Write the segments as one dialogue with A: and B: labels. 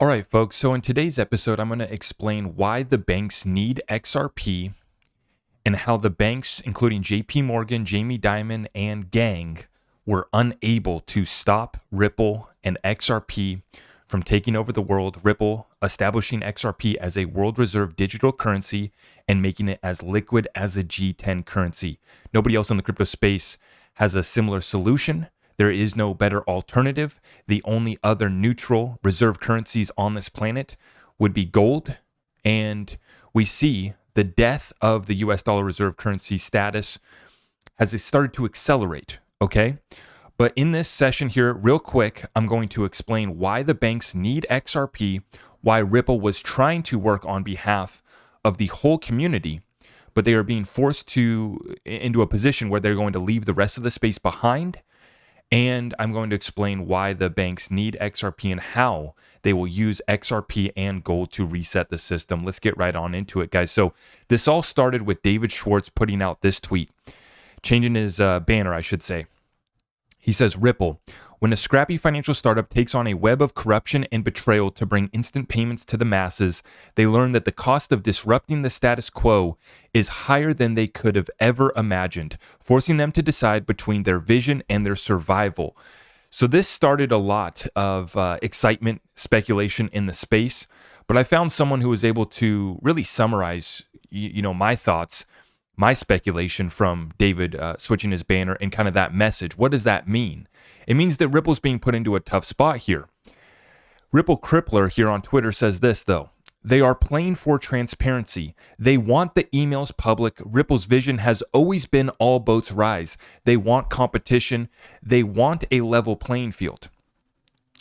A: All right, folks. So in today's episode, I'm going to explain why the banks need XRP and how the banks, including JP Morgan, Jamie Dimon, and gang, were unable to stop Ripple and XRP from taking over the world. Ripple establishing XRP as a world reserve digital currency and making it as liquid as a G10 currency. Nobody else in the crypto space has a similar solution. There is no better alternative. The only other neutral reserve currencies on this planet would be gold. And we see the death of the US dollar reserve currency status has started to accelerate, okay? But in this session here, real quick, I'm going to explain why the banks need XRP, why Ripple was trying to work on behalf of the whole community, but they are being forced into a position where they're going to leave the rest of the space behind. And I'm going to explain why the banks need XRP and how they will use XRP and gold to reset the system. Let's get right on into it, guys. So this all started with David Schwartz putting out this tweet, changing his banner, I should say. He says, Ripple, when a scrappy financial startup takes on a web of corruption and betrayal to bring instant payments to the masses, they learn that the cost of disrupting the status quo is higher than they could have ever imagined, forcing them to decide between their vision and their survival. So this started a lot of excitement, speculation in the space, but I found someone who was able to really summarize, my thoughts, my speculation from David switching his banner and kind of that message. What does that mean? It means that Ripple's being put into a tough spot here. Ripple Crippler here on Twitter says this, though. They are playing for transparency. They want the emails public. Ripple's vision has always been all boats rise. They want competition. They want a level playing field.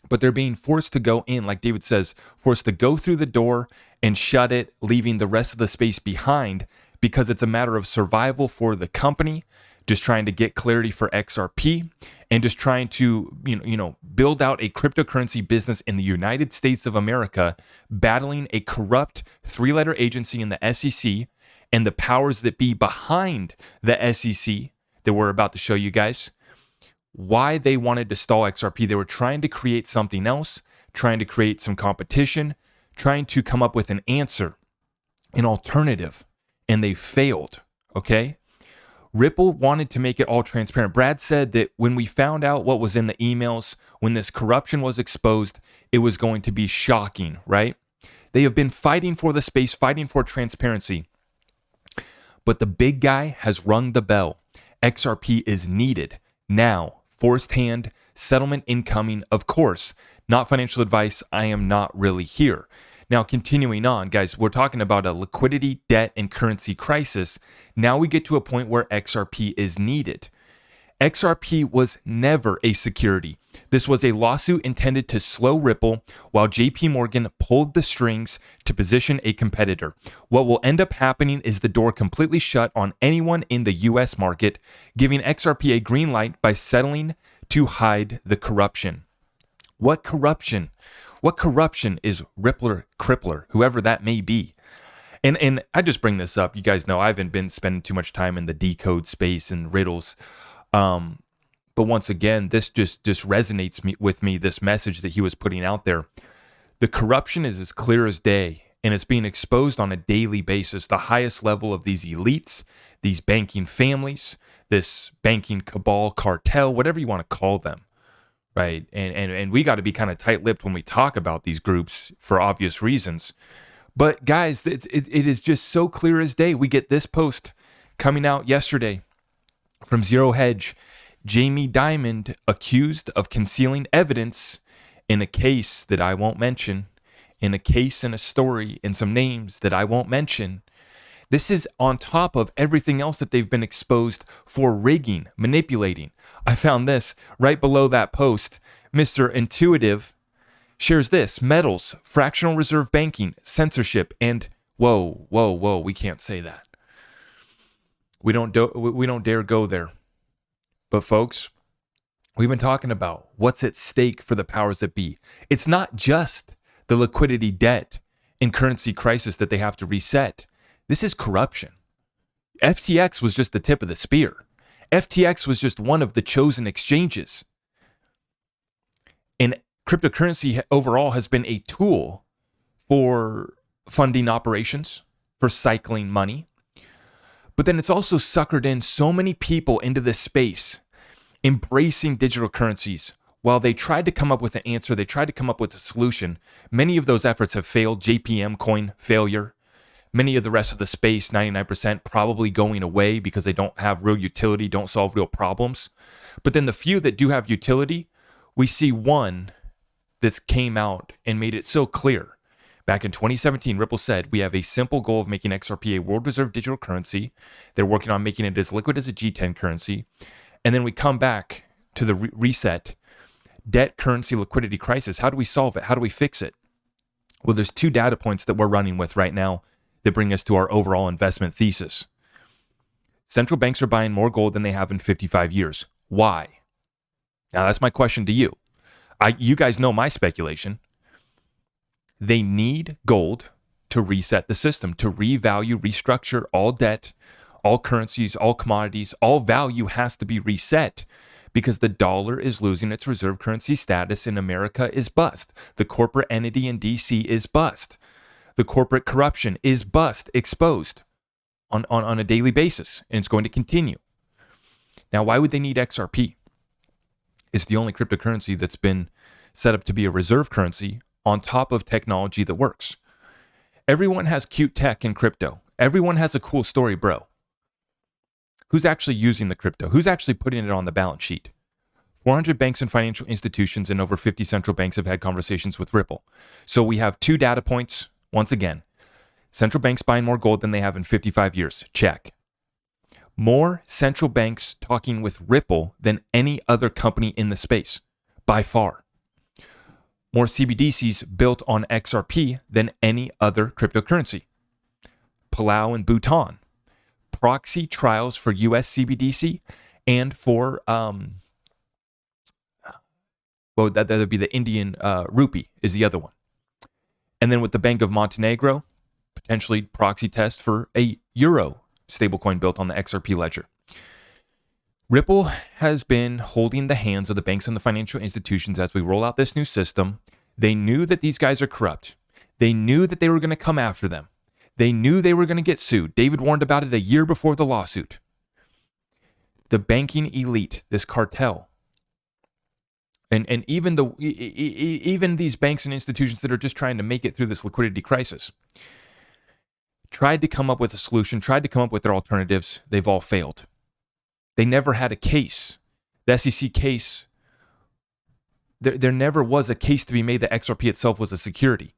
A: But they're being forced to go in, like David says, forced to go through the door and shut it, leaving the rest of the space behind because it's a matter of survival for the company, just trying to get clarity for XRP and just trying to, build out a cryptocurrency business in the United States of America, battling a corrupt three-letter agency in the SEC and the powers that be behind the SEC that we're about to show you guys. Why they wanted to stall XRP. They were trying to create something else, trying to create some competition, trying to come up with an answer, an alternative, and they failed, okay? Ripple wanted to make it all transparent. Brad said that when we found out what was in the emails, when this corruption was exposed, it was going to be shocking, right? They have been fighting for the space, fighting for transparency. But the big guy has rung the bell. XRP is needed now. Forced hand, settlement incoming, of course. Not financial advice. I am not really here. Now, continuing on, guys, we're talking about a liquidity, debt, and currency crisis. Now we get to a point where XRP is needed. XRP was never a security. This was a lawsuit intended to slow Ripple while JP Morgan pulled the strings to position a competitor. What will end up happening is the door completely shut on anyone in the US market, giving XRP a green light by settling to hide the corruption. What corruption? What corruption is Rippler Crippler, whoever that may be? And I just bring this up. You guys know I haven't been spending too much time in the decode space and riddles. But once again, this just resonates with me, this message that he was putting out there. The corruption is as clear as day, and it's being exposed on a daily basis. The highest level of these elites, these banking families, this banking cabal, cartel, whatever you want to call them. Right. And we got to be kind of tight-lipped when we talk about these groups for obvious reasons. But guys, it is just so clear as day. We get this post coming out yesterday from Zero Hedge. Jamie Dimon accused of concealing evidence in a case that I won't mention, in a case and a story and some names that I won't mention. This is on top of everything else that they've been exposed for rigging, manipulating. I found this right below that post. Mr. Intuitive shares this: metals, fractional reserve banking, censorship, and whoa, we can't say that. We don't dare go there. But folks, we've been talking about what's at stake for the powers that be. It's not just the liquidity, debt, and currency crisis that they have to reset. This is corruption. FTX was just the tip of the spear. FTX was just one of the chosen exchanges. And Cryptocurrency overall has been a tool for funding operations, for cycling money. But then it's also suckered in so many people into this space, embracing digital currencies. While they tried to come up with an answer, they tried to come up with a solution, many of those efforts have failed. JPM coin failure. Many of the rest of the space, 99%, probably going away because they don't have real utility, don't solve real problems. But then the few that do have utility, we see one that's came out and made it so clear. Back in 2017, Ripple said, we have a simple goal of making XRP a world reserve digital currency. They're working on making it as liquid as a G10 currency. And then we come back to the reset, debt currency liquidity crisis. How do we solve it? How do we fix it? Well, there's two data points that we're running with right now that bring us to our overall investment thesis. Central banks are buying more gold than they have in 55 years. Why? Now, that's my question to you. You guys know my speculation. They need gold to reset the system, to revalue, restructure all debt, all currencies, all commodities, all value has to be reset because the dollar is losing its reserve currency status and America is bust. The corporate entity in DC is bust. The corporate corruption is bust, exposed on a daily basis, and it's going to continue. Now, why would they need XRP? It's the only cryptocurrency that's been set up to be a reserve currency on top of technology that works. Everyone has cute tech in crypto. Everyone has a cool story, bro. Who's actually using the crypto? Who's actually putting it on the balance sheet? 400 banks and financial institutions and over 50 central banks have had conversations with Ripple. So we have two data points. Once again, central banks buying more gold than they have in 55 years. Check. More central banks talking with Ripple than any other company in the space, by far. More CBDCs built on XRP than any other cryptocurrency. Palau and Bhutan. Proxy trials for US CBDC and for, that would be the Indian rupee is the other one. And then with the Bank of Montenegro, potentially proxy test for a euro stablecoin built on the XRP ledger. Ripple has been holding the hands of the banks and the financial institutions as we roll out this new system. They knew that these guys are corrupt. They knew that they were going to come after them. They knew they were going to get sued. David warned about it a year before the lawsuit. The banking elite, this cartel, and even these banks and institutions that are just trying to make it through this liquidity crisis, tried to come up with a solution, tried to come up with their alternatives. They've all failed. They never had a case. The SEC case, there never was a case to be made that XRP itself was a security.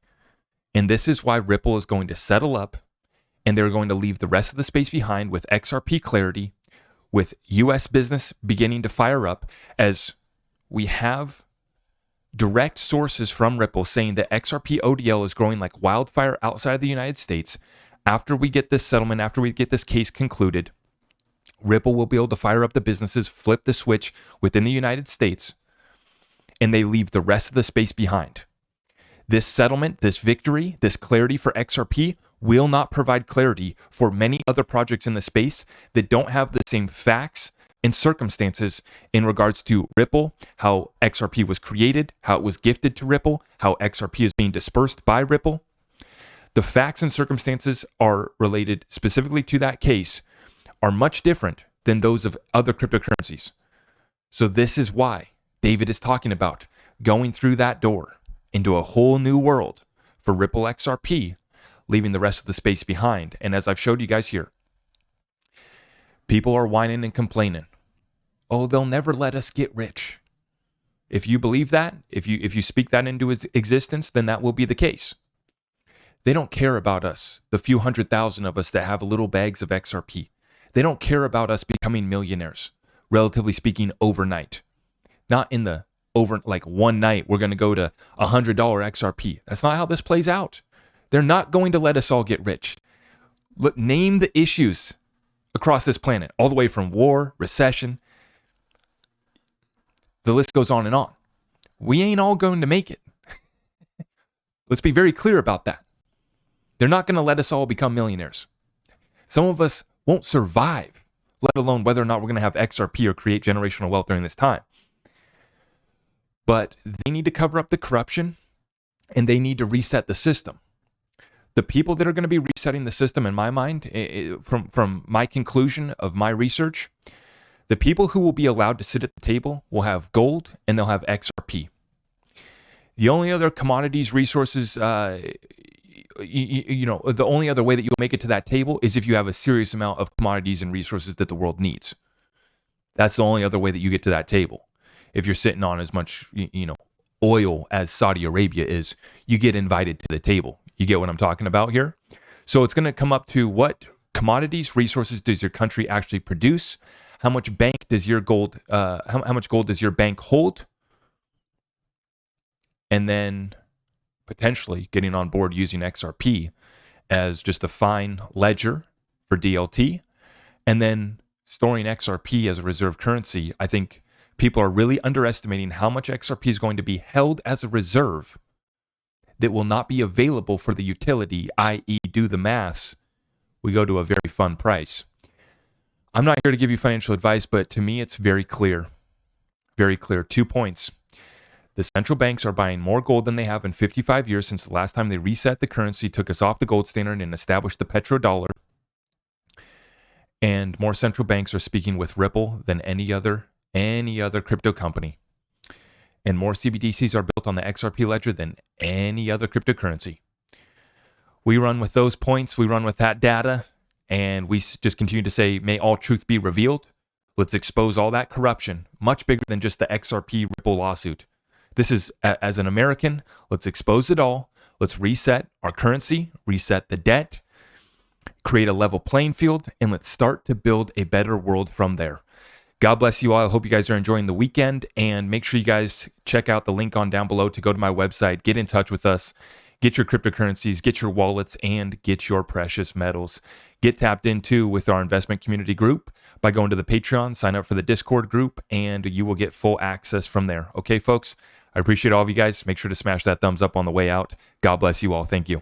A: And this is why Ripple is going to settle up and they're going to leave the rest of the space behind with XRP clarity, with US business beginning to fire up, as we have direct sources from Ripple saying that XRP HODL is growing like wildfire outside of the United States. After we get this settlement, after we get this case concluded, Ripple will be able to fire up the businesses, flip the switch within the United States, and they leave the rest of the space behind. This settlement, this victory, this clarity for XRP will not provide clarity for many other projects in the space that don't have the same facts and circumstances in regards to Ripple, how XRP was created, how it was gifted to Ripple, how XRP is being dispersed by Ripple. The facts and circumstances are related specifically to that case are much different than those of other cryptocurrencies. So this is why David is talking about going through that door into a whole new world for Ripple XRP, leaving the rest of the space behind. And as I've showed you guys here, people are whining and complaining. Oh, they'll never let us get rich. If you believe that, if you speak that into existence, then that will be the case. They don't care about us, the few 100,000 of us that have little bags of XRP. They don't care about us becoming millionaires, relatively speaking, overnight. Not in the like one night, we're going to go to $100 XRP. That's not how this plays out. They're not going to let us all get rich. Look, name the issues across this planet, all the way from war, recession. The list goes on and on. We ain't all going to make it. Let's be very clear about that. They're not going to let us all become millionaires. Some of us won't survive, let alone whether or not we're going to have XRP or create generational wealth during this time. but they need to cover up the corruption and they need to reset the system. The people that are going to be resetting the system, in my mind, from my conclusion of my research, the people who will be allowed to sit at the table will have gold and they'll have XRP. The only other commodities, resources, the only other way that you'll make it to that table is if you have a serious amount of commodities and resources that the world needs. That's the only other way that you get to that table. If you're sitting on as much, oil as Saudi Arabia is, you get invited to the table. You get what I'm talking about here? So it's going to come up to what commodities, resources does your country actually produce? How much bank does your gold, how much gold does your bank hold? And then potentially getting on board using XRP as just a fine ledger for DLT, and then storing XRP as a reserve currency. I think people are really underestimating how much XRP is going to be held as a reserve that will not be available for the utility, i.e. do the maths, we go to a very fun price. I'm not here to give you financial advice, but to me it's very clear. Very clear. 2 points. The central banks are buying more gold than they have in 55 years since the last time they reset the currency, took us off the gold standard, and established the petrodollar. And more central banks are speaking with Ripple than any other crypto company. And more CBDCs are built on the XRP ledger than any other cryptocurrency. We run with those points, we run with that data, and we just continue to say, may all truth be revealed. Let's expose all that corruption, much bigger than just the XRP Ripple lawsuit. This is, as an American, let's expose it all. Let's reset our currency, reset the debt, create a level playing field, and let's start to build a better world from there. God bless you all. I hope you guys are enjoying the weekend, and make sure you guys check out the link on down below to go to my website, get in touch with us, get your cryptocurrencies, get your wallets, and get your precious metals. Get tapped into with our investment community group by going to the Patreon, sign up for the Discord group, and you will get full access from there. Okay, folks? I appreciate all of you guys. Make sure to smash that thumbs up on the way out. God bless you all. Thank you.